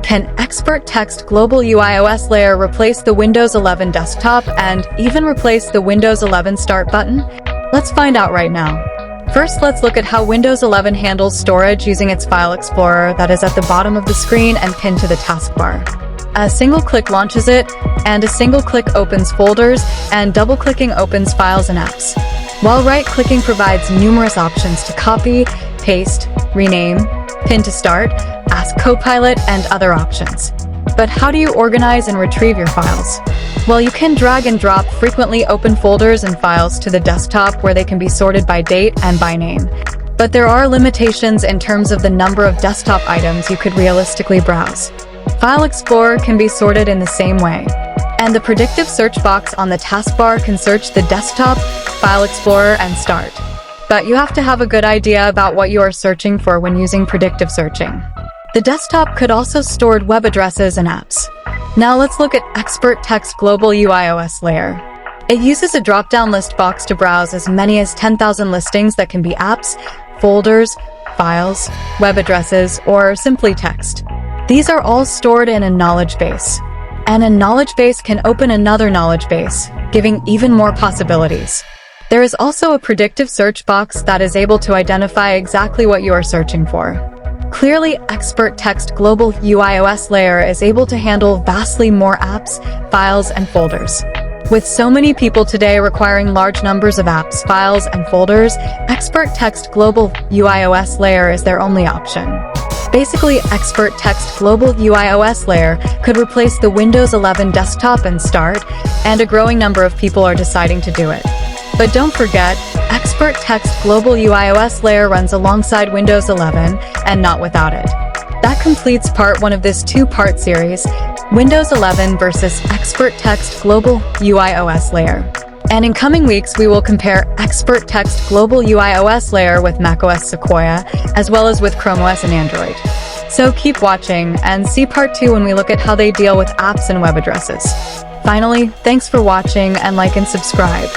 Can Expert Text Global UI OS layer replace the Windows 11 desktop and even replace the Windows 11 Start button? Let's find out right now. First, let's look at how Windows 11 handles storage using its File Explorer that is at the bottom of the screen and pinned to the taskbar. A single click launches it, and a single click opens folders, and double-clicking opens files and apps. While right-clicking provides numerous options to copy, paste, rename, pin to start, ask Copilot, and other options. But how do you organize and retrieve your files? Well, you can drag and drop frequently open folders and files to the desktop where they can be sorted by date and by name. But there are limitations in terms of the number of desktop items you could realistically browse. File Explorer can be sorted in the same way, and the predictive search box on the taskbar can search the desktop, File Explorer, and Start. But you have to have a good idea about what you are searching for when using predictive searching. The desktop could also store web addresses and apps. Now let's look at Expert Text Global UI OS layer. It uses a drop-down list box to browse as many as 10,000 listings that can be apps, folders, files, web addresses, or simply text. These are all stored in a knowledge base. And a knowledge base can open another knowledge base, giving even more possibilities. There is also a predictive search box that is able to identify exactly what you are searching for. Clearly, Expert Text Global UI OS layer is able to handle vastly more apps, files, and folders. With so many people today requiring large numbers of apps, files, and folders, Expert Text Global UI OS layer is their only option. Basically, Expert Text Global UI OS layer could replace the Windows 11 desktop and Start, and a growing number of people are deciding to do it. But don't forget, Expert Text Global UI OS layer runs alongside Windows 11 and not without it. That completes part 1 of this 2-part series, Windows 11 versus Expert Text Global UI OS layer. And in coming weeks, we will compare Expert Text Global UI OS layer with macOS Sequoia, as well as with Chrome OS and Android. So keep watching and see part 2 when we look at how they deal with apps and web addresses. Finally, thanks for watching and like and subscribe.